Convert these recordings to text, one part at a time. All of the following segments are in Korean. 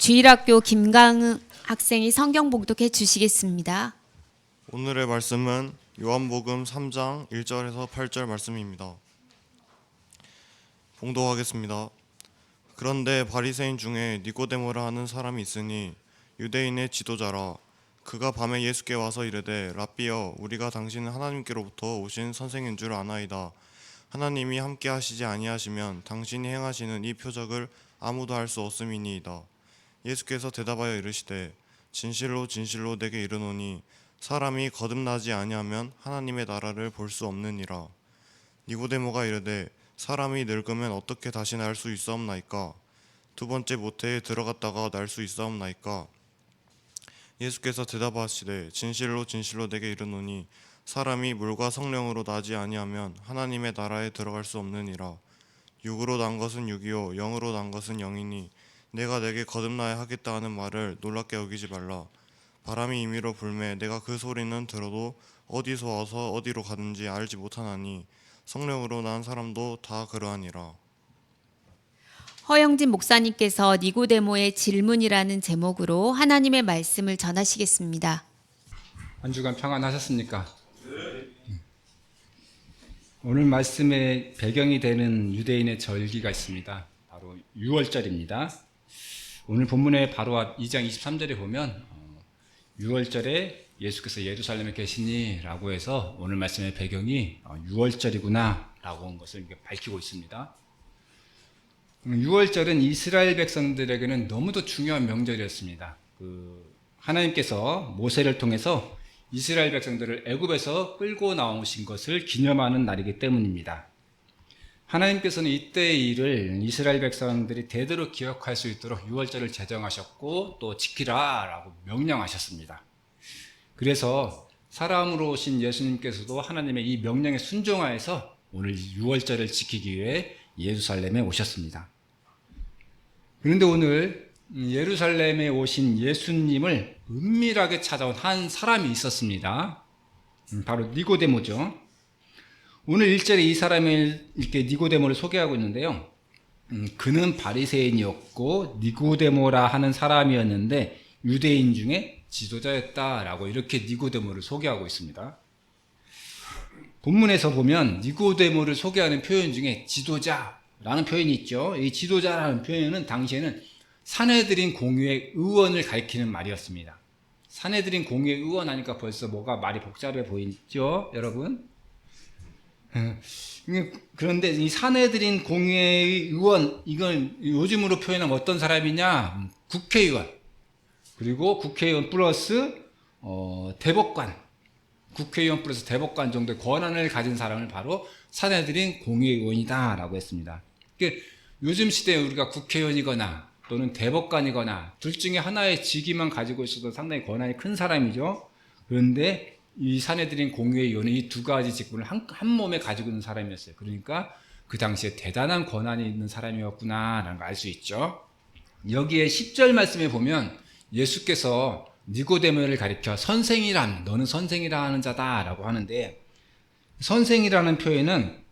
주일학교 김강은 학생이 성경 봉독해 주시겠습니다. 오늘의 말씀은 요한복음 3장 1절에서 8절 말씀입니다. 봉독하겠습니다. 그런데 바리새인 중에 니고데모라 하는 사람이 있으니 유대인의 지도자라. 그가 밤에 예수께 와서 이르되 랍비여, 우리가 당신은 하나님께로부터 오신 선생인 줄 아나이다. 하나님이 함께 하시지 아니하시면 당신이 행하시는 이 표적을 아무도 할 수 없음이니이다. 예수께서 대답하여 이르시되 진실로 진실로 내게 이르노니 사람이 거듭나지 아니하면 하나님의 나라를 볼 수 없느니라. 니고데모가 이르되 사람이 늙으면 어떻게 다시 날 수 있사옵나이까? 두 번째 모태에 들어갔다가 날 수 있사옵나이까? 예수께서 대답하시되 진실로 진실로 내게 이르노니 사람이 물과 성령으로 나지 아니하면 하나님의 나라에 들어갈 수 없느니라. 육으로 난 것은 육이요 영으로 난 것은 영이니 내가 내게 거듭나야 하겠다 하는 말을 놀랍게 여기지 말라. 바람이 임의로 불매 내가 그 소리는 들어도 어디서 와서 어디로 가든지 알지 못하나니 성령으로 난 사람도 다 그러하니라. 허영진 목사님께서 니고데모의 질문이라는 제목으로 하나님의 말씀을 전하시겠습니다. 한 주간 평안하셨습니까? 오늘 말씀의 배경이 되는 유대인의 절기가 있습니다. 바로 6월절입니다. 오늘 본문의 바로 앞 2장 23절에 보면 6월절에 예수께서 예루살렘에 계시니 라고 해서 오늘 말씀의 배경이 6월절이구나 라고 한 것을 밝히고 있습니다. 6월절은 이스라엘 백성들에게는 너무도 중요한 명절이었습니다. 하나님께서 모세를 통해서 이스라엘 백성들을 애굽에서 끌고 나오신 것을 기념하는 날이기 때문입니다. 하나님께서는 이때의 일을 이스라엘 백성들이 대대로 기억할 수 있도록 6월절을 제정하셨고 또 지키라 라고 명령하셨습니다. 그래서 사람으로 오신 예수님께서도 하나님의 이 명령에 순종하여서 오늘 6월절을 지키기 위해 예루살렘에 오셨습니다. 그런데 오늘 예루살렘에 오신 예수님을 은밀하게 찾아온 한 사람이 있었습니다. 바로 니고데모죠. 오늘 1절에 이 사람을 이렇게 니고데모를 소개하고 있는데요. 그는 바리새인이었고 니고데모라 하는 사람이었는데 유대인 중에 지도자였다라고 이렇게 니고데모를 소개하고 있습니다. 본문에서 보면 니고데모를 소개하는 표현 중에 지도자라는 표현이 있죠. 이 지도자라는 표현은 당시에는 산헤드린 공회의 의원을 가리키는 말이었습니다. 산헤드린 공회의 의원 하니까 벌써 뭐가 말이 복잡해 보이죠, 여러분? 그런데 이 산헤드린 공회의 의원, 이건 요즘으로 표현하면 어떤 사람이냐? 국회의원. 그리고 국회의원 플러스 대법관. 국회의원 플러스 대법관 정도의 권한을 가진 사람을 바로 산헤드린 공회의원이다라고 했습니다. 요즘 시대에 우리가 국회의원이거나 또는 대법관이거나 둘 중에 하나의 직위만 가지고 있어도 상당히 권한이 큰 사람이죠. 그런데 이 산헤드린 공회의원은 이 두 가지 직분을 한 몸에 가지고 있는 사람이었어요. 그러니까 그 당시에 대단한 권한이 있는 사람이었구나라는 걸 알 수 있죠. 여기에 10절 말씀에 보면 예수께서 니고데모를 가리켜 선생이란, 너는 선생이라 하는 자다라고 하는데, 선생이라는 표현은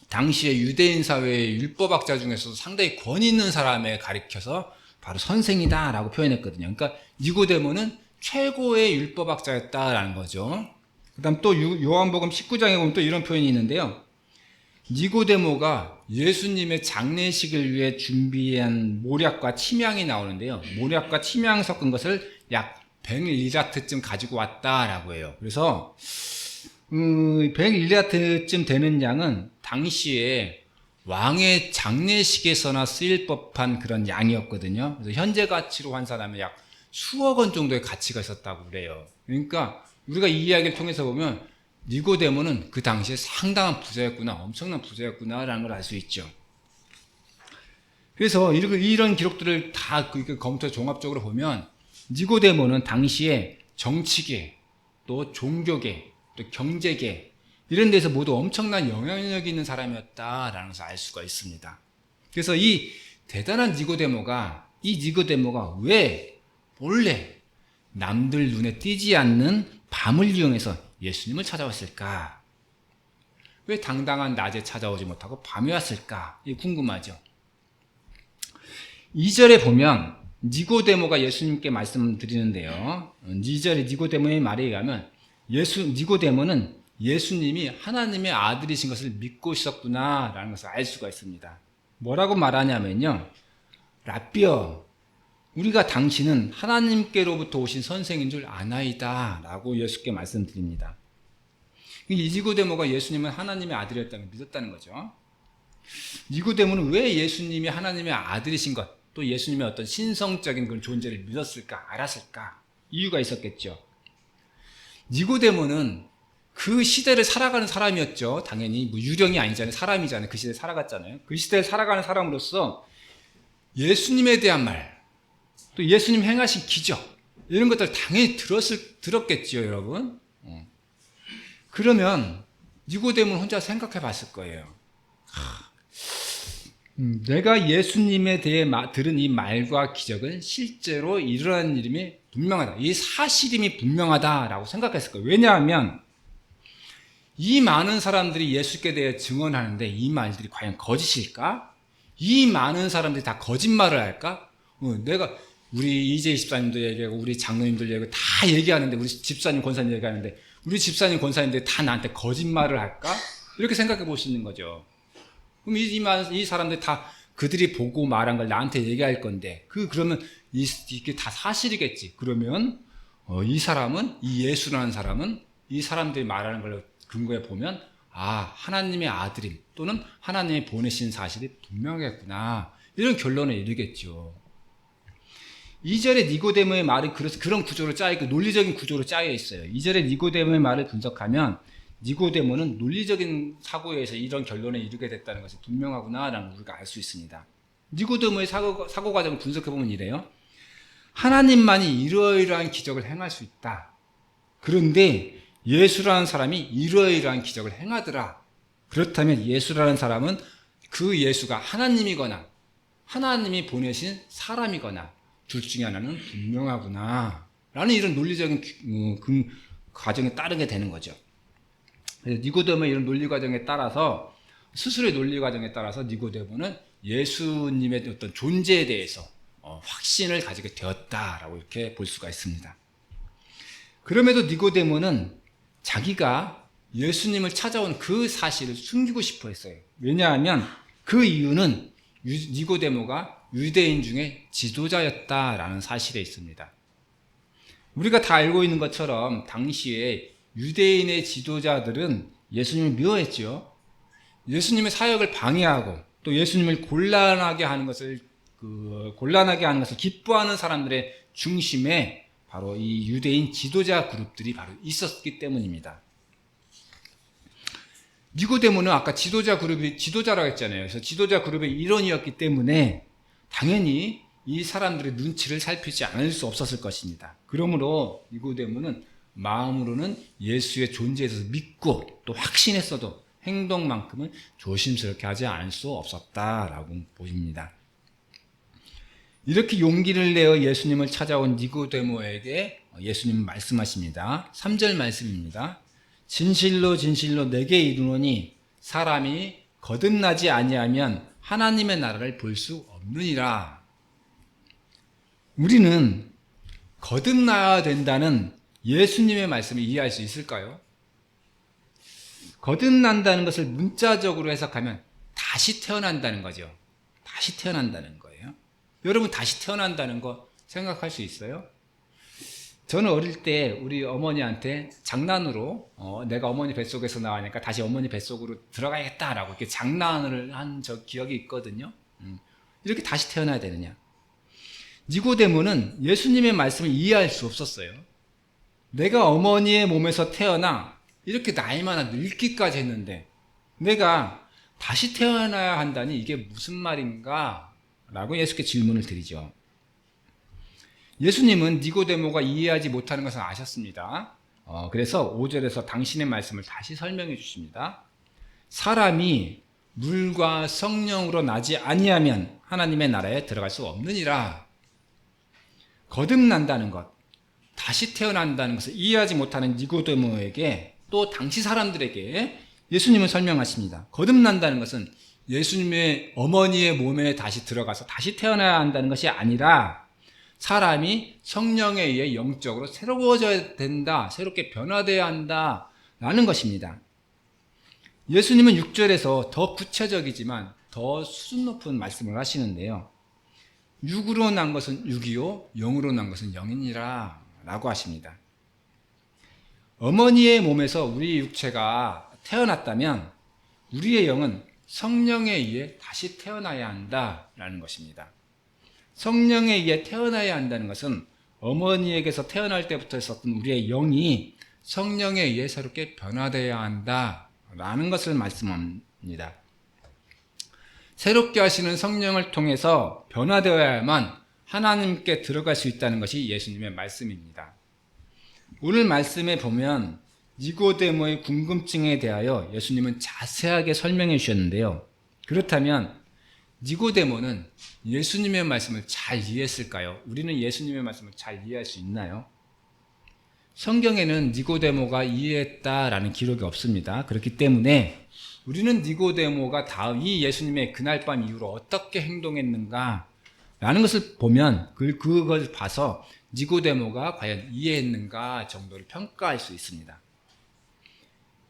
당시의 유대인 사회의 율법학자 중에서도 상당히 권위 있는 사람에 가리켜서 바로 선생이다라고 표현했거든요. 그러니까 니고데모는 최고의 율법학자였다라는 거죠. 그 다음 또 요한복음 19장에 보면 또 이런 표현이 있는데요. 니고데모가 예수님의 장례식을 위해 준비한 모략과 침향이 나오는데요. 모략과 침향 섞은 것을 약 100리라트쯤 가지고 왔다라고 해요. 그래서 100리라트쯤 되는 양은 당시에 왕의 장례식에서나 쓰일 법한 그런 양이었거든요. 그래서 현재 가치로 환산하면 약 수억 원 정도의 가치가 있었다고 그래요. 그러니까 우리가 이 이야기를 통해서 보면 니고데모는 그 당시에 상당한 부자였구나, 엄청난 부자였구나라는 걸 알 수 있죠. 그래서 이런 기록들을 다 검토 종합적으로 보면 니고데모는 당시에 정치계, 또 종교계, 또 경제계 이런 데서 모두 엄청난 영향력이 있는 사람이었다라는 것을 알 수가 있습니다. 그래서 이 대단한 니고데모가 왜 몰래 남들 눈에 띄지 않는 밤을 이용해서 예수님을 찾아왔을까? 왜 당당한 낮에 찾아오지 못하고 밤에 왔을까? 이게 궁금하죠. 2절에 보면 니고데모가 예수님께 말씀드리는데요. 2절에 니고데모의 말에 의하면 니고데모는 예수님이 하나님의 아들이신 것을 믿고 있었구나 라는 것을 알 수가 있습니다. 뭐라고 말하냐면요. 랍비여, 우리가 당신은 하나님께로부터 오신 선생인 줄 아나이다 라고 예수께 말씀드립니다. 이 니고데모가 예수님은 하나님의 아들이었다는 걸 믿었다는 거죠. 니고데모는 왜 예수님이 하나님의 아들이신 것, 또 예수님의 어떤 신성적인 그런 존재를 믿었을까, 알았을까? 이유가 있었겠죠. 니고데모는 그 시대를 살아가는 사람이었죠. 당연히 뭐 유령이 아니잖아요. 사람이잖아요. 그 시대에 살아갔잖아요. 그 시대에 살아가는 사람으로서 예수님에 대한 말, 또 예수님 행하신 기적, 이런 것들 당연히 들었겠죠, 여러분. 그러면 니고데모는 혼자 생각해 봤을 거예요. 내가 예수님에 대해 들은 이 말과 기적은 실제로 일어난 일임이 분명하다. 이 사실임이 분명하다라고 생각했을 거예요. 왜냐하면 이 많은 사람들이 예수께 대해 증언하는데 이 말들이 과연 거짓일까? 이 많은 사람들이 다 거짓말을 할까? 우리 이재희 집사님도 얘기하고 우리 장로님들 얘기하고 다 얘기하는데, 우리 집사님 권사님 얘기하는데 우리 집사님 권사님들이 다 나한테 거짓말을 할까? 이렇게 생각해 볼 수 있는 거죠. 그럼 이 사람들이 다 그들이 보고 말한 걸 나한테 얘기할 건데, 그러면 이게 다 사실이겠지. 그러면 이 사람은, 이 예수라는 사람은 이 사람들이 말하는 걸 근거에 보면 하나님의 아들임 또는 하나님이 보내신 사실이 분명하겠구나, 이런 결론에 이르겠죠. 2절에 니고데모의 말은 그런 구조로 논리적인 구조로 짜여 있어요. 2절에 니고데모의 말을 분석하면 니고데모는 논리적인 사고에 의해서 이런 결론에 이르게 됐다는 것이 분명하구나라는 우리가 알 수 있습니다. 니고데모의 사고 과정을 분석해보면 이래요. 하나님만이 이러이러한 기적을 행할 수 있다. 그런데 예수라는 사람이 이러이러한 기적을 행하더라. 그렇다면 예수라는 사람은 그 예수가 하나님이거나 하나님이 보내신 사람이거나 둘 중에 하나는 분명하구나 라는 이런 논리적인 과정에 따르게 되는 거죠. 그래서 니고데모의 이런 논리 과정에 따라서, 스스로의 논리 과정에 따라서 니고데모는 예수님의 어떤 존재에 대해서 확신을 가지게 되었다라고 이렇게 볼 수가 있습니다. 그럼에도 니고데모는 자기가 예수님을 찾아온 그 사실을 숨기고 싶어 했어요. 왜냐하면 그 이유는 니고데모가 유대인 중에 지도자였다라는 사실에 있습니다. 우리가 다 알고 있는 것처럼 당시에 유대인의 지도자들은 예수님을 미워했죠. 예수님의 사역을 방해하고 또 예수님을 곤란하게 하는 것을 기뻐하는 사람들의 중심에 바로 이 유대인 지도자 그룹들이 바로 있었기 때문입니다. 니고데모는 아까 지도자라고 했잖아요. 그래서 지도자 그룹의 일원이었기 때문에 당연히 이 사람들의 눈치를 살피지 않을 수 없었을 것입니다. 그러므로 니고데모는 마음으로는 예수의 존재에 대해서 믿고 또 확신했어도 행동만큼은 조심스럽게 하지 않을 수 없었다라고 보입니다. 이렇게 용기를 내어 예수님을 찾아온 니고데모에게 예수님은 말씀하십니다. 3절 말씀입니다. 진실로 진실로 내게 이르노니 사람이 거듭나지 아니하면 하나님의 나라를 볼 수 없느니라. 우리는 거듭나야 된다는 예수님의 말씀을 이해할 수 있을까요? 거듭난다는 것을 문자적으로 해석하면 다시 태어난다는 거죠. 다시 태어난다는 거예요. 여러분 다시 태어난다는 거 생각할 수 있어요? 저는 어릴 때 우리 어머니한테 장난으로 내가 어머니 뱃속에서 나가니까 다시 어머니 뱃속으로 들어가야겠다라고 이렇게 장난을 한 저 기억이 있거든요. 이렇게 다시 태어나야 되느냐? 니고데모는 예수님의 말씀을 이해할 수 없었어요. 내가 어머니의 몸에서 태어나 이렇게 나이 많아 늙기까지 했는데 내가 다시 태어나야 한다니 이게 무슨 말인가? 라고 예수께 질문을 드리죠. 예수님은 니고데모가 이해하지 못하는 것을 아셨습니다. 그래서 5절에서 당신의 말씀을 다시 설명해 주십니다. 사람이 물과 성령으로 나지 아니하면 하나님의 나라에 들어갈 수 없느니라. 거듭난다는 것, 다시 태어난다는 것을 이해하지 못하는 니고데모에게 또 당시 사람들에게 예수님은 설명하십니다. 거듭난다는 것은 예수님의 어머니의 몸에 다시 들어가서 다시 태어나야 한다는 것이 아니라 사람이 성령에 의해 영적으로 새로워져야 된다, 새롭게 변화되어야 한다 라는 것입니다. 예수님은 6절에서 더 구체적이지만 더 수준 높은 말씀을 하시는데요. 육으로 난 것은 육이요 영으로 난 것은 영이니라 라고 하십니다. 어머니의 몸에서 우리 육체가 태어났다면 우리의 영은 성령에 의해 다시 태어나야 한다라는 것입니다. 성령에 의해 태어나야 한다는 것은 어머니에게서 태어날 때부터 있었던 우리의 영이 성령에 의해 새롭게 변화되어야 한다라는 것을 말씀합니다. 새롭게 하시는 성령을 통해서 변화되어야만 하나님께 들어갈 수 있다는 것이 예수님의 말씀입니다. 오늘 말씀에 보면 니고데모의 궁금증에 대하여 예수님은 자세하게 설명해 주셨는데요. 그렇다면 니고데모는 예수님의 말씀을 잘 이해했을까요? 우리는 예수님의 말씀을 잘 이해할 수 있나요? 성경에는 니고데모가 이해했다라는 기록이 없습니다. 그렇기 때문에 우리는 니고데모가 다음 이 예수님의 그날 밤 이후로 어떻게 행동했는가 라는 것을 보면 그걸 봐서 니고데모가 과연 이해했는가 정도를 평가할 수 있습니다.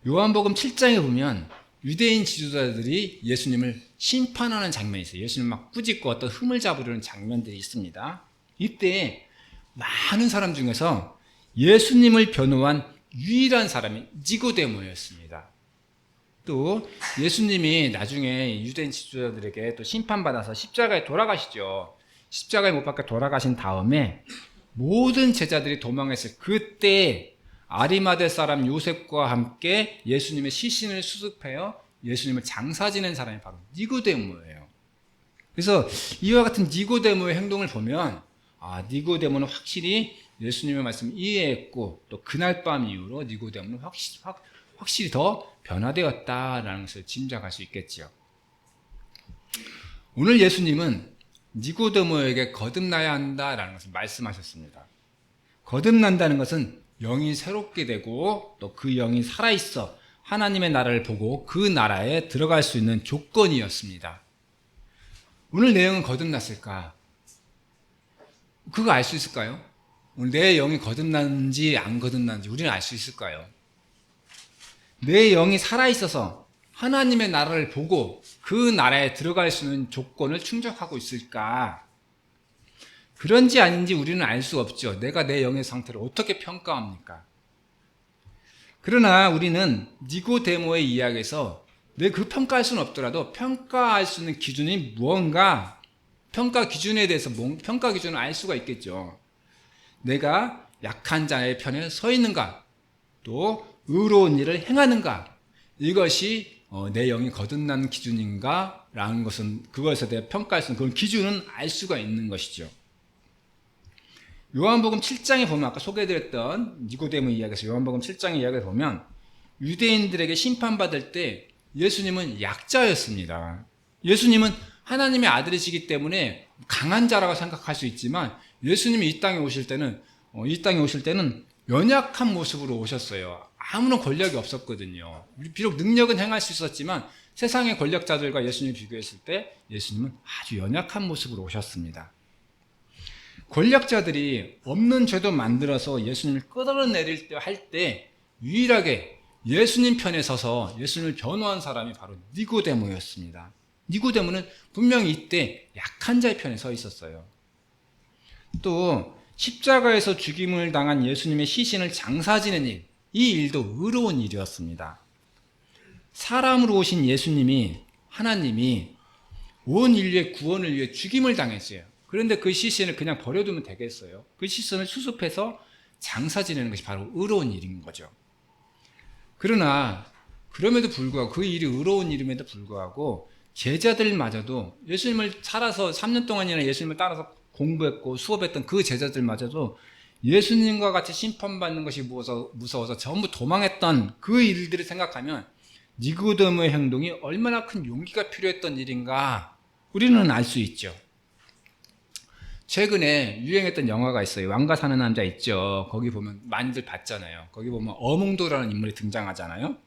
요한복음 7장에 보면 유대인 지도자들이 예수님을 심판하는 장면이 있어요. 예수님 막 꾸짖고 어떤 흠을 잡으려는 장면들이 있습니다. 이때 많은 사람 중에서 예수님을 변호한 유일한 사람이 니고데모였습니다. 또 예수님이 나중에 유대인 지도자들에게 또 심판받아서 십자가에 돌아가시죠. 십자가에 못 박혀 돌아가신 다음에 모든 제자들이 도망했을 그때 아리마대 사람 요셉과 함께 예수님의 시신을 수습하여 예수님을 장사 지낸 사람이 바로 니고데모예요. 그래서 이와 같은 니고데모의 행동을 보면 니고데모는 확실히 예수님의 말씀을 이해했고 또 그날 밤 이후로 니고데모는 확실히 더 변화되었다라는 것을 짐작할 수 있겠지요. 오늘 예수님은 니고데모에게 거듭나야 한다라는 것을 말씀하셨습니다. 거듭난다는 것은 영이 새롭게 되고 또 그 영이 살아있어 하나님의 나라를 보고 그 나라에 들어갈 수 있는 조건이었습니다. 오늘 내 영은 거듭났을까? 그거 알 수 있을까요? 오늘 내 영이 거듭났는지 안 거듭났는지 우리는 알 수 있을까요? 내 영이 살아있어서 하나님의 나라를 보고 그 나라에 들어갈 수 있는 조건을 충족하고 있을까? 그런지 아닌지 우리는 알 수 없죠. 내가 내 영의 상태를 어떻게 평가합니까? 그러나 우리는 니고데모의 이야기에서 내 그 평가할 수는 없더라도 평가할 수 있는 기준이 무언가 평가 기준에 대해서 평가 기준을 알 수가 있겠죠. 내가 약한 자의 편에 서 있는가? 또 의로운 일을 행하는가? 이것이 내 영이 거듭난 기준인가? 라는 것은 그것에 대해 평가할 수 있는 그런 기준은 알 수가 있는 것이죠. 요한복음 7장에 보면 아까 소개해드렸던 니고데모 이야기에서 요한복음 7장의 이야기를 보면 유대인들에게 심판받을 때 예수님은 약자였습니다. 예수님은 하나님의 아들이시기 때문에 강한 자라고 생각할 수 있지만 예수님이 이 땅에 오실 때는 연약한 모습으로 오셨어요. 아무런 권력이 없었거든요. 비록 능력은 행할 수 있었지만 세상의 권력자들과 예수님을 비교했을 때 예수님은 아주 연약한 모습으로 오셨습니다. 권력자들이 없는 죄도 만들어서 예수님을 끌어내릴 때 할 때 유일하게 예수님 편에 서서 예수님을 변호한 사람이 바로 니고데모였습니다. 니고데모는 분명히 이때 약한 자의 편에 서 있었어요. 또 십자가에서 죽임을 당한 예수님의 시신을 장사 지낸 일, 이 일도 의로운 일이었습니다. 사람으로 오신 예수님이 하나님이 온 인류의 구원을 위해 죽임을 당했어요. 그런데 그 시신을 그냥 버려두면 되겠어요? 그 시신을 수습해서 장사 지내는 것이 바로 의로운 일인 거죠. 그러나 그럼에도 불구하고 그 일이 의로운 일임에도 불구하고 제자들마저도 예수님을 살아서 3년 동안이나 예수님을 따라서 공부했고 수업했던 그 제자들마저도 예수님과 같이 심판받는 것이 무서워서 전부 도망했던 그 일들을 생각하면 니고데모의 행동이 얼마나 큰 용기가 필요했던 일인가 우리는 알 수 있죠. 최근에 유행했던 영화가 있어요. 왕과 사는 남자 있죠. 거기 보면 많이들 봤잖아요. 거기 보면 어몽도라는 인물이 등장하잖아요.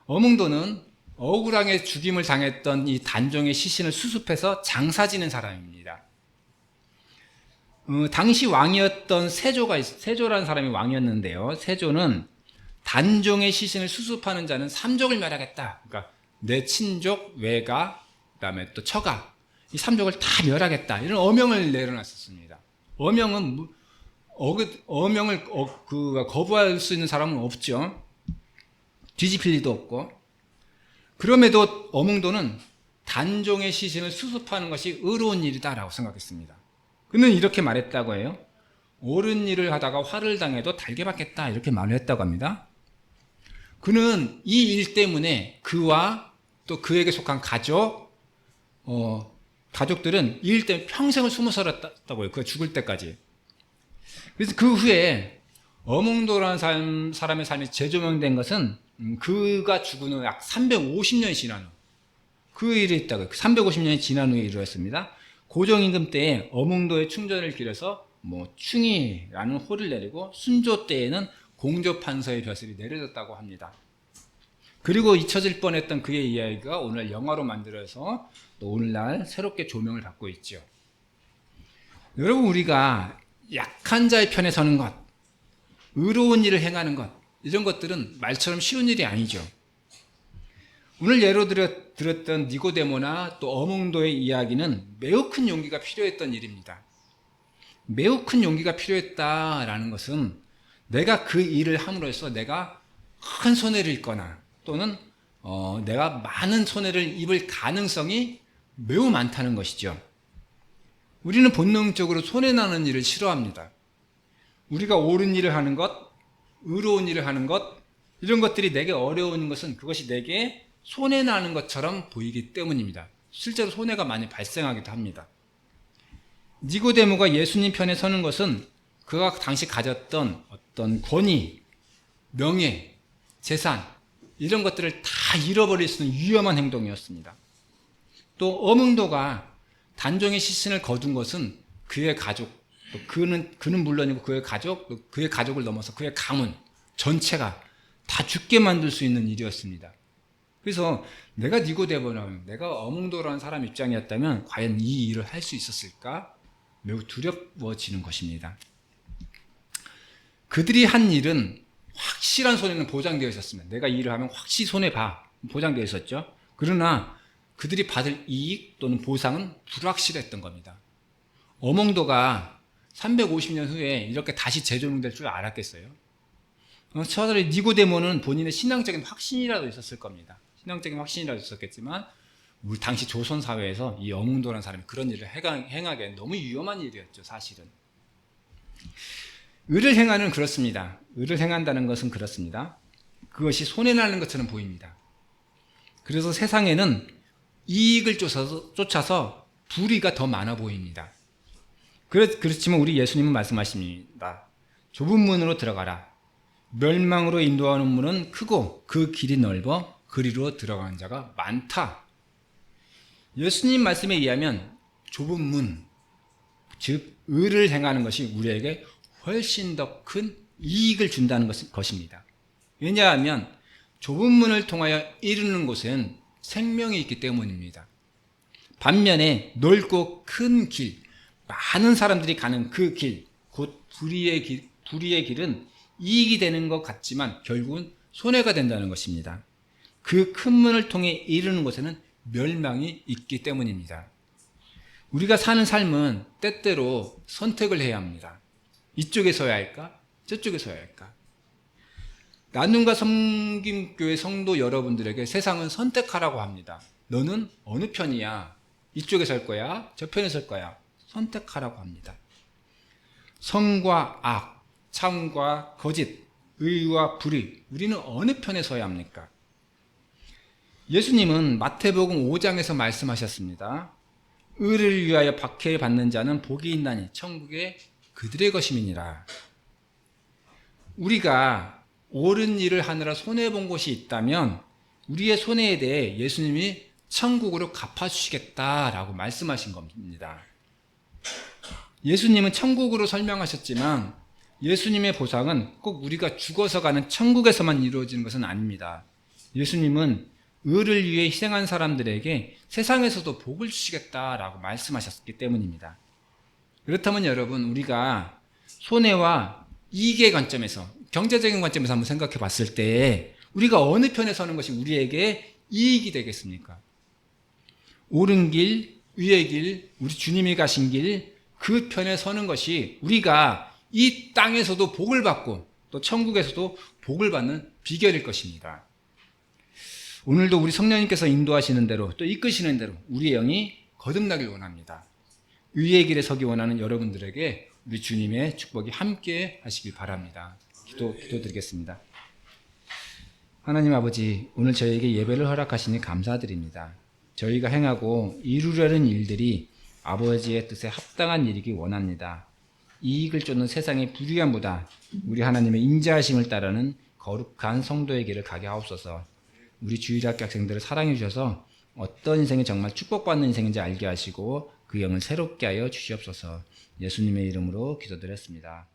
어몽도는 억울하게 죽임을 당했던 이 단종의 시신을 수습해서 장사 지낸 사람입니다. 당시 왕이었던 세조라는 사람이 왕이었는데요. 세조는 단종의 시신을 수습하는 자는 삼족을 멸하겠다. 그러니까 내 친족, 외가, 그다음에 또 처가 이 삼족을 다 멸하겠다. 이런 어명을 내려놨었습니다. 어명은 어명을 거부할 수 있는 사람은 없죠. 뒤집힐 리도 없고. 그럼에도 어몽도는 단종의 시신을 수습하는 것이 의로운 일이다라고 생각했습니다. 그는 이렇게 말했다고 해요. 옳은 일을 하다가 화를 당해도 달게 받겠다 이렇게 말을 했다고 합니다. 그는 이 일 때문에 그와 또 그에게 속한 가족들은 이 일 때문에 평생을 숨어 살았다고 해요. 그가 죽을 때까지. 그래서 그 후에 어몽도라는 사람의 삶이 재조명된 것은 그가 죽은 후 약 350년이 지난 후 그 일이 있다고요. 350년이 지난 후에 이루어졌습니다. 고종임금 때에 어몽도의 충전을 기려서 충이라는 호를 내리고 순조 때에는 공조판서의 벼슬이 내려졌다고 합니다. 그리고 잊혀질 뻔했던 그의 이야기가 오늘 영화로 만들어서 또 오늘날 새롭게 조명을 받고 있죠. 여러분, 우리가 약한 자의 편에 서는 것, 의로운 일을 행하는 것, 이런 것들은 말처럼 쉬운 일이 아니죠. 오늘 예로 들었던 니고데모나 또 어몽도의 이야기는 매우 큰 용기가 필요했던 일입니다. 매우 큰 용기가 필요했다라는 것은 내가 그 일을 함으로써 내가 큰 손해를 입거나 또는 내가 많은 손해를 입을 가능성이 매우 많다는 것이죠. 우리는 본능적으로 손해나는 일을 싫어합니다. 우리가 옳은 일을 하는 것, 의로운 일을 하는 것, 이런 것들이 내게 어려운 것은 그것이 내게 손해나는 것처럼 보이기 때문입니다. 실제로 손해가 많이 발생하기도 합니다. 니고데모가 예수님 편에 서는 것은 그가 당시 가졌던 어떤 권위, 명예, 재산 이런 것들을 다 잃어버릴 수 있는 위험한 행동이었습니다. 또 어몽도가 단종의 시신을 거둔 것은 그의 가족, 또 그는 물론이고 그의 가족, 또 그의 가족을 넘어서 그의 가문 전체가 다 죽게 만들 수 있는 일이었습니다. 그래서 내가 니고데모나, 내가 어몽도라는 사람 입장이었다면 과연 이 일을 할 수 있었을까? 매우 두려워지는 것입니다. 그들이 한 일은 확실한 손해는 보장되어 있었습니다. 내가 이 일을 하면 확실히 손해봐 보장되어 있었죠. 그러나 그들이 받을 이익 또는 보상은 불확실했던 겁니다. 어몽도가 350년 후에 이렇게 다시 재조명될 줄 알았겠어요? 차라리 니고데모는 본인의 신앙적인 확신이라도 있었을 겁니다. 신앙적인 확신이라도 있었겠지만 우리 당시 조선 사회에서 이 어몽도라는 사람이 그런 일을 행하기엔 너무 위험한 일이었죠. 사실은 의를 행하는 그렇습니다. 의를 행한다는 것은 그렇습니다. 그것이 손해나는 것처럼 보입니다. 그래서 세상에는 이익을 쫓아서 불의가 더 많아 보입니다. 그렇지만 우리 예수님은 말씀하십니다. 좁은 문으로 들어가라. 멸망으로 인도하는 문은 크고 그 길이 넓어 그리로 들어가는 자가 많다. 예수님 말씀에 의하면 좁은 문, 즉 의를 행하는 것이 우리에게 훨씬 더 큰 이익을 준다는 것입니다. 왜냐하면 좁은 문을 통하여 이르는 곳엔 생명이 있기 때문입니다. 반면에 넓고 큰 길, 많은 사람들이 가는 그 길, 곧 불의의 길은 이익이 되는 것 같지만 결국은 손해가 된다는 것입니다. 그 큰 문을 통해 이르는 곳에는 멸망이 있기 때문입니다. 우리가 사는 삶은 때때로 선택을 해야 합니다. 이쪽에 서야 할까? 저쪽에 서야 할까? 나눔과 섬김교회 성도 여러분들에게 세상은 선택하라고 합니다. 너는 어느 편이야? 이쪽에 설 거야? 저 편에 설 거야? 선택하라고 합니다. 선과 악, 참과 거짓, 의와 불의, 우리는 어느 편에 서야 합니까? 예수님은 마태복음 5장에서 말씀하셨습니다. 의를 위하여 박해받는 자는 복이 있나니 천국에 그들의 것임이니라. 우리가 옳은 일을 하느라 손해본 곳이 있다면 우리의 손해에 대해 예수님이 천국으로 갚아주시겠다라고 말씀하신 겁니다. 예수님은 천국으로 설명하셨지만 예수님의 보상은 꼭 우리가 죽어서 가는 천국에서만 이루어지는 것은 아닙니다. 예수님은 의를 위해 희생한 사람들에게 세상에서도 복을 주시겠다라고 말씀하셨기 때문입니다. 그렇다면 여러분, 우리가 손해와 이익의 관점에서, 경제적인 관점에서 한번 생각해 봤을 때 우리가 어느 편에 서는 것이 우리에게 이익이 되겠습니까? 옳은 길, 의의 길, 우리 주님이 가신 길, 그 편에 서는 것이 우리가 이 땅에서도 복을 받고 또 천국에서도 복을 받는 비결일 것입니다. 오늘도 우리 성령님께서 인도하시는 대로 또 이끄시는 대로 우리의 영이 거듭나길 원합니다. 의의 길에 서기 원하는 여러분들에게 우리 주님의 축복이 함께 하시길 바랍니다. 기도드리겠습니다. 하나님 아버지, 오늘 저희에게 예배를 허락하시니 감사드립니다. 저희가 행하고 이루려는 일들이 아버지의 뜻에 합당한 일이기 원합니다. 이익을 쫓는 세상의 불의함보다 우리 하나님의 인자하심을 따르는 거룩한 성도의 길을 가게 하옵소서. 우리 주일학교 학생들을 사랑해 주셔서 어떤 인생이 정말 축복받는 인생인지 알게 하시고 그 영을 새롭게 하여 주시옵소서. 예수님의 이름으로 기도드렸습니다.